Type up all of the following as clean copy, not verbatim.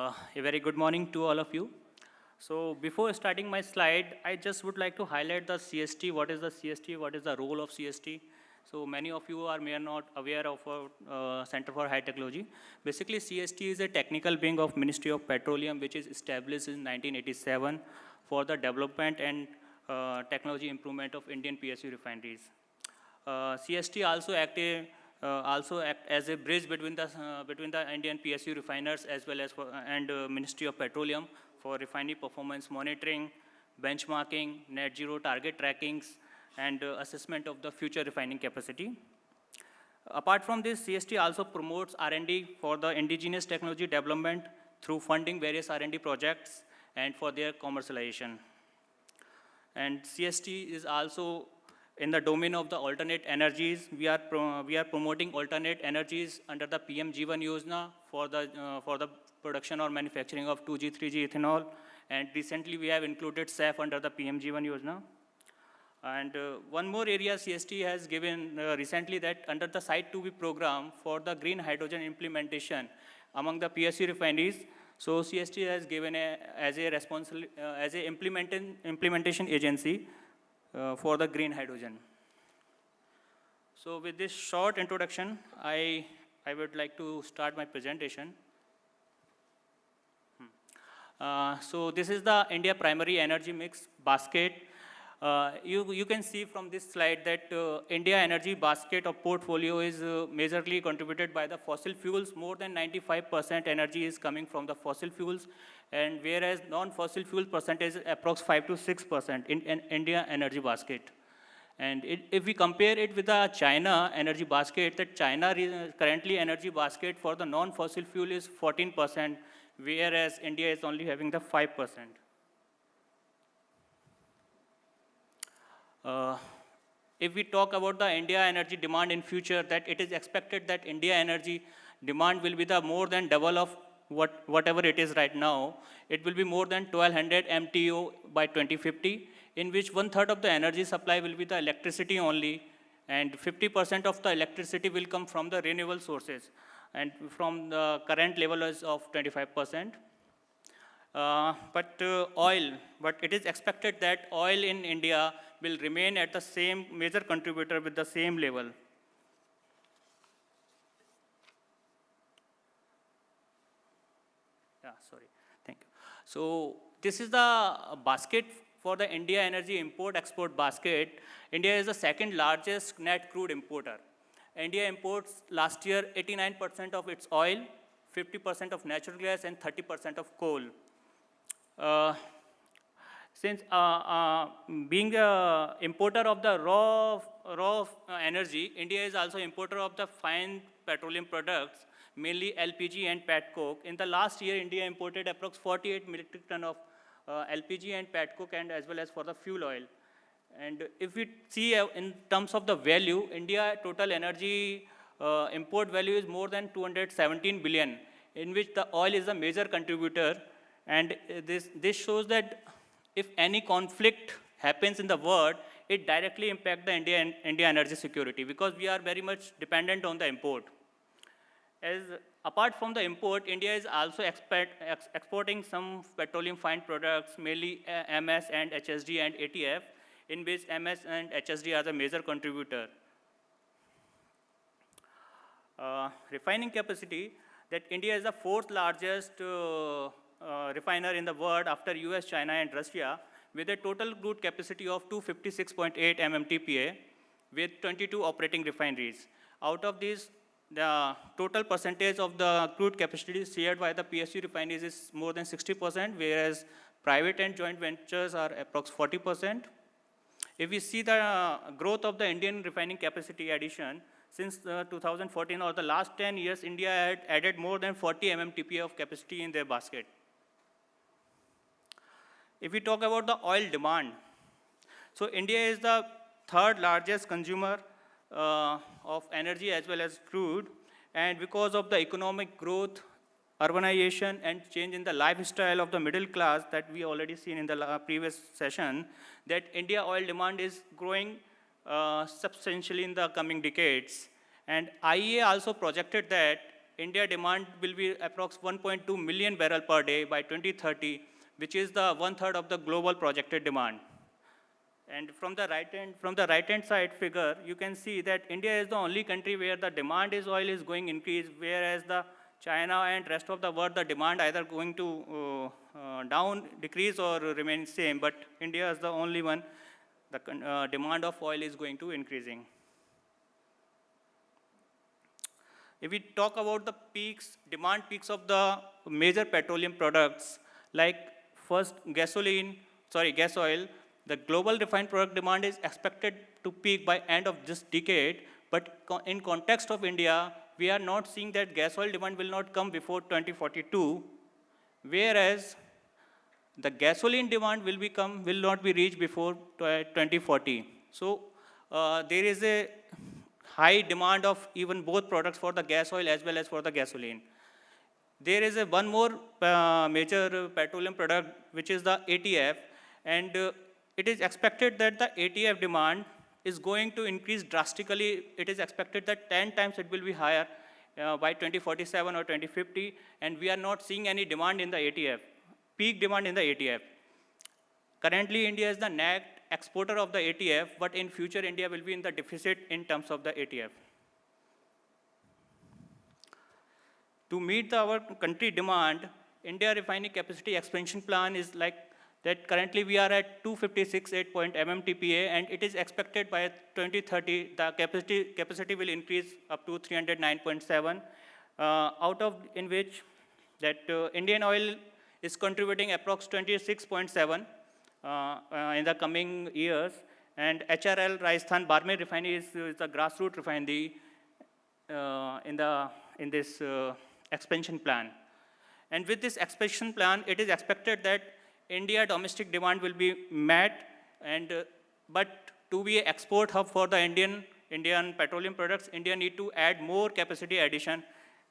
A very good morning to all of you. So before starting my slide, I just would like to highlight the CST. What is the CST? What is the role of CST? So many of you are may or not aware of our Center for High Technology. Basically, CST is a technical wing of Ministry of Petroleum, which is established in 1987 for the development and technology improvement of Indian PSU refineries. CST also act as a bridge between the Indian PSU refiners as well as and Ministry of Petroleum for refinery performance monitoring, benchmarking, net zero target trackings, and assessment of the future refining capacity. Apart from this, CST also promotes R&D for the indigenous technology development through funding various R&D projects and for their commercialization. And CST is also in the domain of the alternate energies. We are promoting alternate energies under the PM Jeevan Yojana for the production or manufacturing of 2G, 3G ethanol. And recently we have included SAF under the PM Jeevan Yojana. And one more area CST has given recently, that under the Site 2B program for the green hydrogen implementation among the PSU refineries. So CST has given as a implementation agency for the green hydrogen. So with this short introduction, I would like to start my presentation. So this is the India primary energy mix basket. You can see from this slide that India energy basket of portfolio is majorly contributed by the fossil fuels. More than 95% energy is coming from the fossil fuels, and whereas non-fossil fuel percentage is approx 5 to 6% in India energy basket. And if we compare it with the China energy basket, that China currently energy basket for the non-fossil fuel is 14%, whereas India is only having the 5%. If we talk about the India energy demand in future, that it is expected that India energy demand will be the more than double of whatever it is right now. It will be more than 1200 MTO by 2050, in which 1/3 of the energy supply will be the electricity only, and 50% of the electricity will come from the renewable sources, and from the current level is of 25%. But it is expected that oil in India will remain at the same major contributor with the same level. Thank you. So this is the basket for the India energy import-export basket. India is the second largest net crude importer. India imports last year 89% of its oil, 50% of natural gas, and 30% of coal. Since being an importer of the raw energy, India is also importer of the fine petroleum products, mainly LPG and petcoke. In the last year, India imported approx 48 metric ton of LPG and petcoke, and as well as for the fuel oil. And if we see in terms of the value, India total energy import value is more than 217 billion, in which the oil is a major contributor. And this shows that if any conflict happens in the world, it directly impacts the India energy security, because we are very much dependent on the import. Apart from the import, India is also exporting some petroleum fine products, mainly MS and HSD and ATF, in which MS and HSD are the major contributor. Refining capacity, that India is the fourth largest refiner in the world after US, China, and Russia, with a total crude capacity of 256.8 MMTPA, with 22 operating refineries. Out of these, the total percentage of the crude capacity shared by the PSU refineries is more than 60%, whereas private and joint ventures are approx 40%. If we see the growth of the Indian refining capacity addition, since 2014 or the last 10 years, India had added more than 40 MMTPA of capacity in their basket. If we talk about the oil demand, so India is the third largest consumer of energy as well as crude, and because of the economic growth, urbanization, and change in the lifestyle of the middle class that we already seen in the previous session, that India oil demand is growing substantially in the coming decades. And IEA also projected that India demand will be approx 1.2 million barrel per day by 2030, which is the one-third of the global projected demand. And from the right-hand side figure, you can see that India is the only country where the demand is oil is going increase, whereas the China and rest of the world, the demand either going to down, decrease, or remain same. But India is the only one, the demand of oil is going to increasing. If we talk about the peaks, demand peaks of the major petroleum products, like first gas oil, the global refined product demand is expected to peak by end of this decade, but in context of India, we are not seeing that gas oil demand will not come before 2042, whereas the gasoline demand will not be reached before 2040. So there is a high demand of even both products for the gas oil as well as for the gasoline. There is one more major petroleum product, which is the ATF, and it is expected that the ATF demand is going to increase drastically. It is expected that 10 times it will be higher by 2047 or 2050, and we are not seeing any demand in the ATF, peak demand in the ATF. Currently, India is the net exporter of the ATF, but in future, India will be in the deficit in terms of the ATF. To meet our country demand, India refining capacity expansion plan is like that. Currently, we are at 256.8 MMTPA, and it is expected by 2030, the capacity will increase up to 309.7, out of in which that Indian oil is contributing approx 26.7 in the coming years, and HRL Rajasthan Barmer refinery is the grassroots refinery in this expansion plan. And with this expansion plan, it is expected that India domestic demand will be met, and but to be an export hub for the Indian petroleum products, India need to add more capacity addition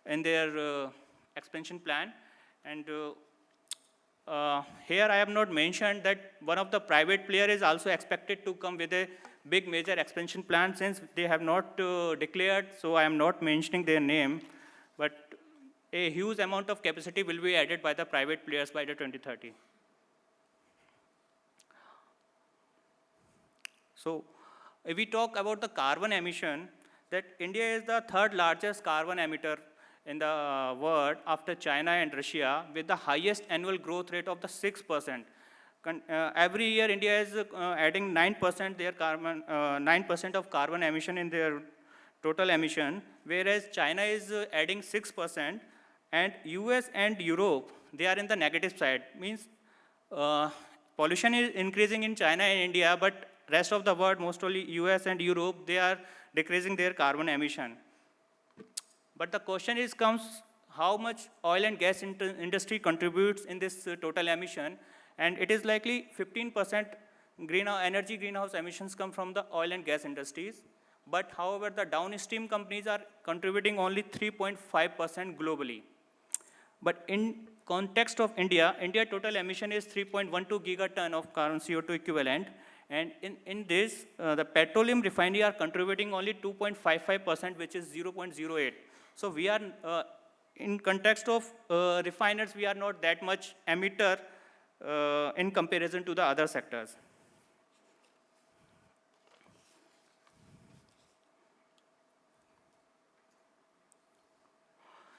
in their expansion plan. And here I have not mentioned that one of the private player is also expected to come with a big major expansion plan. Since they have not declared, so I am not mentioning their name, but a huge amount of capacity will be added by the private players by the 2030. So if we talk about the carbon emission, that India is the third largest carbon emitter in the world after China and Russia, with the highest annual growth rate of the 6%. Every year, India is adding 9% their carbon, 9% of carbon emission in their total emission, whereas China is adding 6%, and US and Europe, they are in the negative side. Means pollution is increasing in China and India, but rest of the world, mostly US and Europe, they are decreasing their carbon emission. But the question comes, how much oil and gas industry contributes in this total emission? And it is likely 15% energy greenhouse emissions come from the oil and gas industries. But however, the downstream companies are contributing only 3.5% globally. But in context of India, total emission is 3.12 gigaton of carbon CO2 equivalent. And in this, the petroleum refinery are contributing only 2.55%, which is 0.08. So we are, in context of refiners, we are not that much emitter in comparison to the other sectors.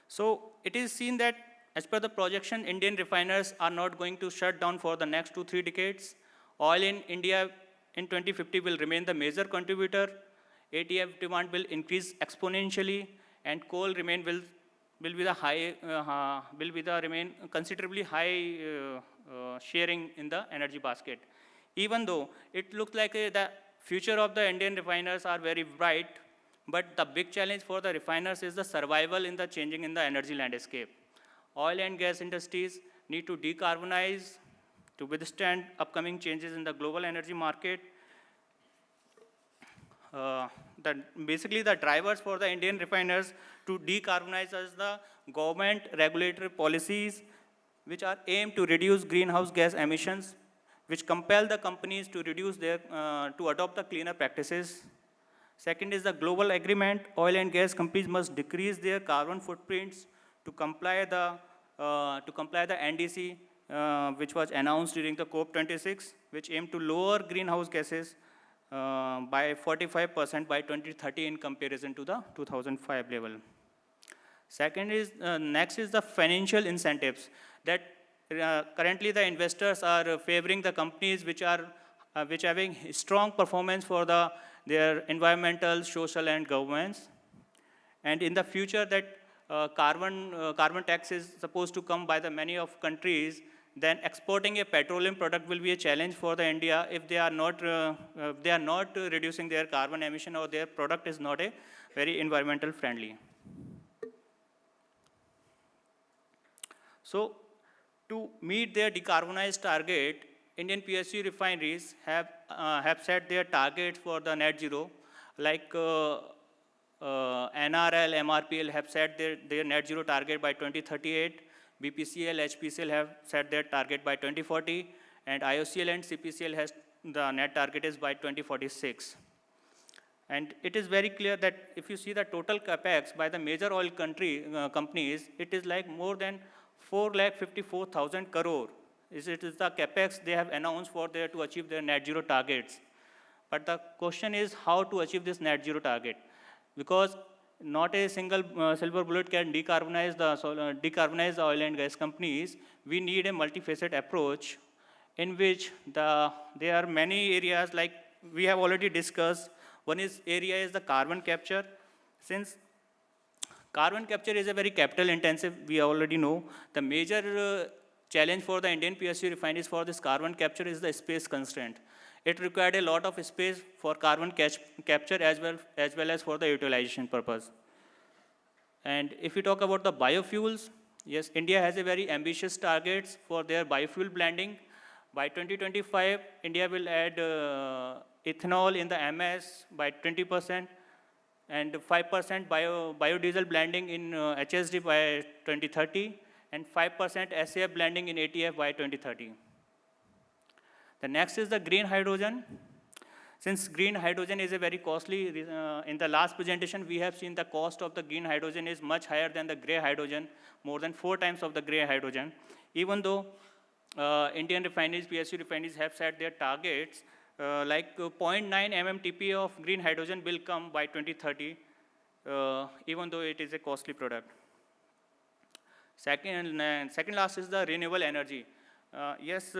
So it is seen that as per the projection, Indian refiners are not going to shut down for the next 2-3 decades. Oil in India in 2050 will remain the major contributor. ATF demand will increase exponentially, and coal will be the remain considerably high sharing in the energy basket. Even though it looks like the future of the Indian refiners are very bright, but the big challenge for the refiners is the survival in the changing in the energy landscape. Oil and gas industries need to decarbonize to withstand upcoming changes in the global energy market. Basically, the drivers for the Indian refiners to decarbonize is the government regulatory policies, which are aimed to reduce greenhouse gas emissions, which compel the companies to reduce to adopt the cleaner practices. Second is the global agreement. Oil and gas companies must decrease their carbon footprints to comply the NDC, which was announced during the COP26, which aimed to lower greenhouse gases by 45% by 2030 in comparison to the 2005 level. Next is the financial incentives that currently the investors are favoring the companies which having strong performance for their environmental, social, and governance. And in the future, that carbon tax is supposed to come by the many of countries. Then exporting a petroleum product will be a challenge for the India if they are not reducing their carbon emission, or their product is not a very environmental friendly. So, to meet their decarbonized target, Indian PSU refineries have set their targets for the net zero, like NRL, MRPL have set their net zero target by 2038, BPCL, HPCL have set their target by 2040, and IOCL and CPCL has the net target is by 2046. And it is very clear that if you see the total capex by the major oil companies, it is like more than 4,54,000 crore. It is the capex they have announced to achieve their net zero targets. But the question is how to achieve this net zero target, because not a single silver bullet can decarbonize the oil and gas companies. We need a multifaceted approach in which there are many areas like we have already discussed. One area is the carbon capture. Since carbon capture is a very capital intensive, we already know. The major challenge for the Indian PSU refineries for this carbon capture is the space constraint. It required a lot of space for carbon capture as well as for the utilization purpose. And if we talk about the biofuels, yes, India has a very ambitious targets for their biofuel blending. By 2025, India will add ethanol in the MS by 20%, and 5% biodiesel blending in HSD by 2030, and 5% SAF blending in ATF by 2030. The next is the green hydrogen. Since green hydrogen is a very costly, in the last presentation we have seen the cost of the green hydrogen is much higher than the gray hydrogen, more than 4 times of the gray hydrogen. Even though Indian refineries, PSU refineries have set their targets, like 0.9 MMTPA of green hydrogen will come by 2030, even though it is a costly product. Second last is the renewable energy. Yes,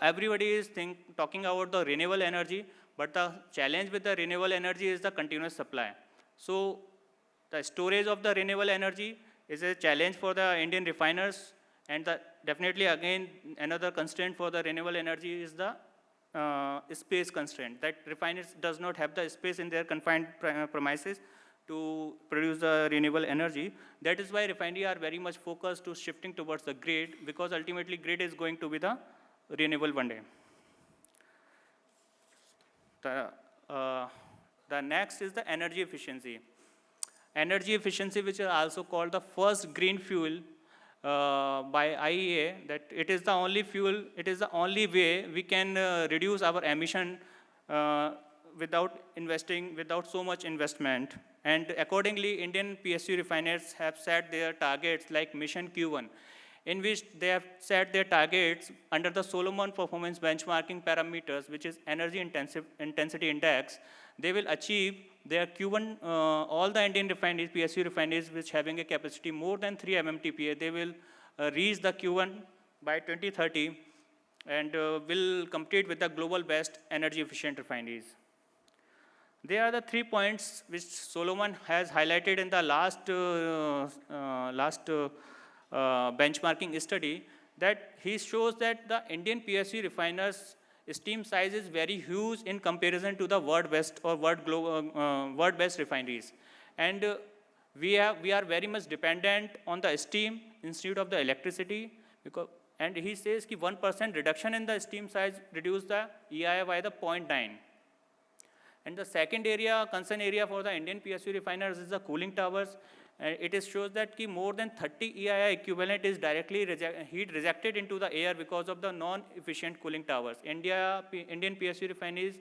everybody is talking about the renewable energy, but the challenge with the renewable energy is the continuous supply. So the storage of the renewable energy is a challenge for the Indian refiners, and definitely again another constraint for the renewable energy is the space constraint, that refiners does not have the space in their confined premises to produce the renewable energy. That is why refineries are very much focused to shifting towards the grid, because ultimately grid is going to be the renewable one day. The next is the energy efficiency. Energy efficiency, which is also called the first green fuel by IEA, that it is the only fuel, it is the only way we can reduce our emission without so much investment. And accordingly, Indian PSU refiners have set their targets like Mission Q1, in which they have set their targets under the Solomon performance benchmarking parameters, which is energy intensity index. They will achieve their Q1, all the Indian refineries, PSU refineries, which having a capacity more than 3 MMTPA, they will reach the Q1 by 2030 and will compete with the global best energy efficient refineries. There are the 3 points which Solomon has highlighted in the last benchmarking study, that he shows that the Indian PSU refiners steam size is very huge in comparison to the world best or world best refineries. And we are very much dependent on the steam instead of the electricity, and he says that 1% reduction in the steam size reduce the EIA by the 0.9. And the second concern area for the Indian PSU refiners is the cooling towers. It shows that more than 30 EIA equivalent is directly heat rejected into the air because of the non-efficient cooling towers. Indian PSU refineries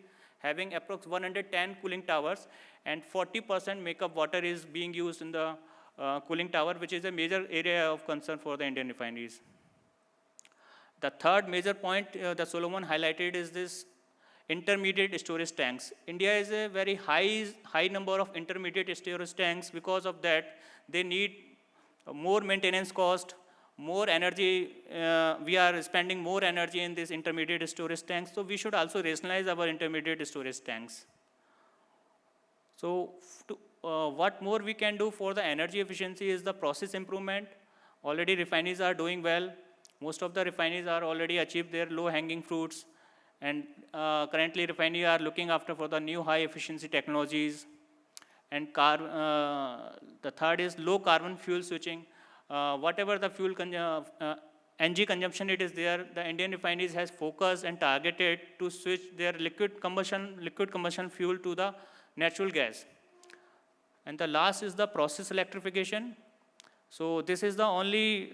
having approx 110 cooling towers, and 40% makeup water is being used in the cooling tower, which is a major area of concern for the Indian refineries. The third major point that Solomon highlighted is this intermediate storage tanks. India is a very high number of intermediate storage tanks. Because of that, they need more maintenance cost, more energy. We are spending more energy in these intermediate storage tanks, so we should also rationalize our intermediate storage tanks. So what more we can do for the energy efficiency is the process improvement. Already refineries are doing well. Most of the refineries are already achieved their low-hanging fruits, and currently refineries are looking after for the new high-efficiency technologies. And the third is low carbon fuel switching. Whatever the fuel NG consumption it is there, the Indian refineries has focused and targeted to switch their liquid combustion fuel to the natural gas. And the last is the process electrification. So this is the only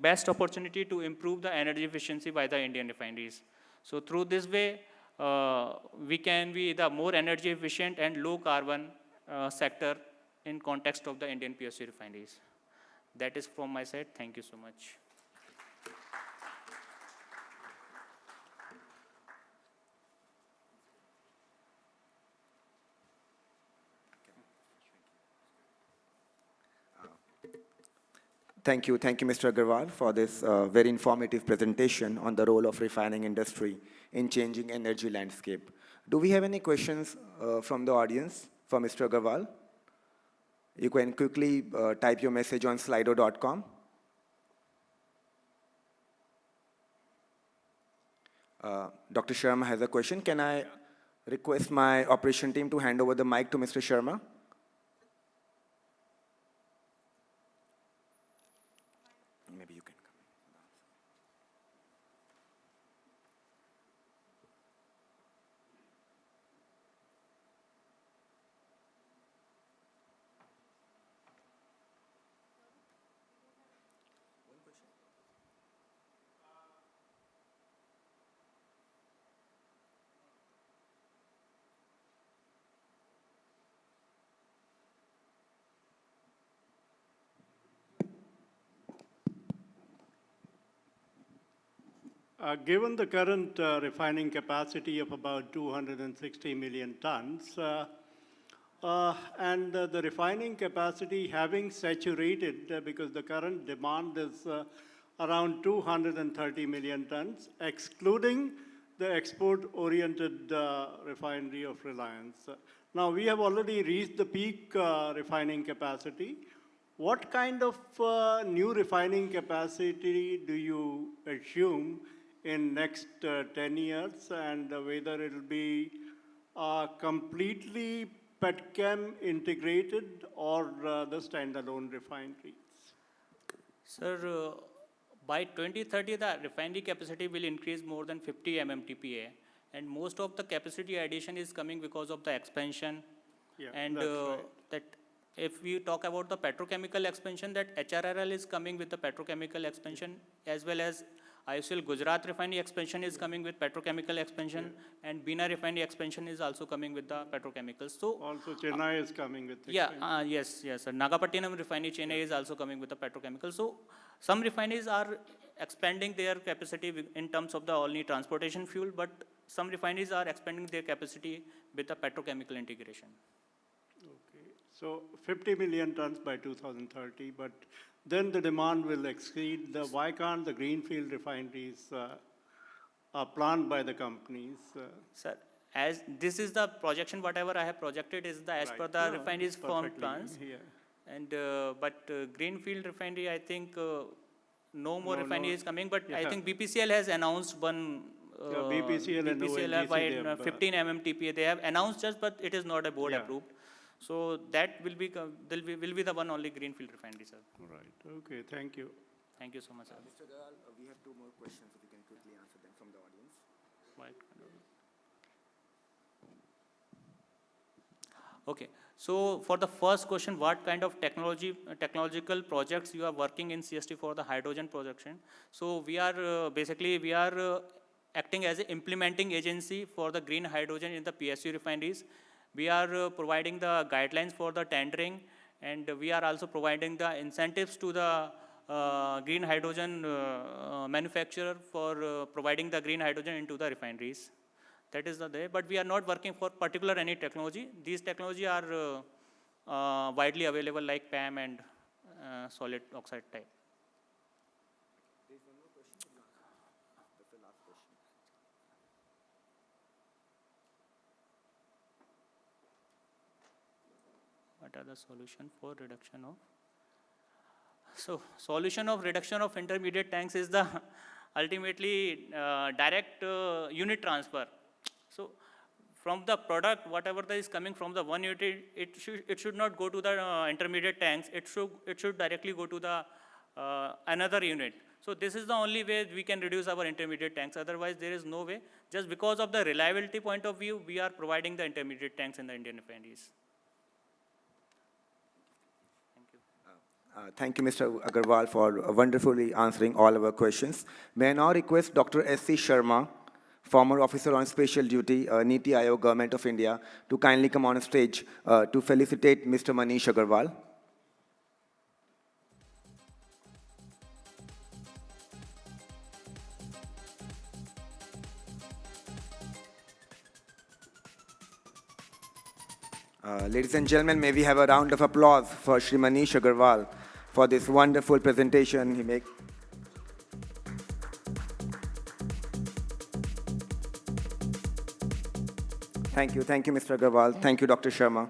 best opportunity to improve the energy efficiency by the Indian refineries. So through this way, we can be the more energy efficient and low carbon sector in context of the Indian PSU refineries. That is from my side. Thank you so much. Thank you, Mr. Aggarwal, for this very informative presentation on the role of refining industry in changing energy landscape. Do we have any questions from the audience for Mr. Aggarwal? You can quickly type your message on slido.com. Dr. Sharma has a question. Can I request my operation team to hand over the mic to Mr. Sharma? Maybe you can come. Given the current refining capacity of about 260 million tons, and the refining capacity having saturated because the current demand is around 230 million tons, excluding the export-oriented refinery of Reliance. Now, we have already reached the peak refining capacity. What kind of new refining capacity do you assume in next 10 years, and whether it will be completely petchem integrated or the standalone refineries? Sir, by 2030, the refinery capacity will increase more than 50 mmtpa, and most of the capacity addition is coming because of the expansion. Yeah, and that's right. that if we talk about the petrochemical expansion, that HRRL is coming with the petrochemical expansion, as well as IOCL Gujarat refinery expansion is coming with petrochemical expansion, and Bina refinery expansion is also coming with the petrochemicals. So also Chennai is coming with expansion. Yes, sir. Nagapattinam refinery, Chennai is also coming with the petrochemicals. So some refineries are expanding their capacity in terms of the only transportation fuel, but some refineries are expanding their capacity with the petrochemical integration. Okay, so 50 million tons by 2030, but then the demand will exceed the, why can't the greenfield refineries are planned by the companies? Sir, as this is the projection, whatever I have projected is the as per the refineries firm plans. Yeah. And but greenfield refinery, I think no more refinery is coming, but I think BPCL has announced one. BPCL and BPCL by 15 mmtpa they have announced just, but it is not a board approved. So that will be the one only greenfield refinery, sir. Right. Okay. Thank you. Thank you so much, sir. Mr. Aggarwal, we have two more questions, if you can quickly answer them from the audience. Okay. So for the first question, what kind of technological projects you are working in CST for the hydrogen production? So we are acting as an implementing agency for the green hydrogen in the PSU refineries. We are providing the guidelines for the tendering, and we are also providing the incentives to the green hydrogen manufacturer for providing the green hydrogen into the refineries. That is the way, but we are not working for particular any technology. These technology are widely available like PAM and solid oxide type. What are the solution for reduction of? So solution of reduction of intermediate tanks is the ultimately direct unit transfer. So from the product, whatever that is coming from the one unit, it should not go to the intermediate tanks. It should directly go to the another unit. So this is the only way we can reduce our intermediate tanks. Otherwise, there is no way. Just because of the reliability point of view, we are providing the intermediate tanks in the Indian refineries. Thank you, Mr. Aggarwal, for wonderfully answering all our questions. May I now request Dr. S.C. Sharma, former officer on special duty, Niti Aayog, Government of India, to kindly come on stage to felicitate Mr. Manish Aggarwal. Ladies and gentlemen, may we have a round of applause for Shri Manish Aggarwal for this wonderful presentation he made. Thank you, Mr. Aggarwal. Thank you, Dr. Sharma.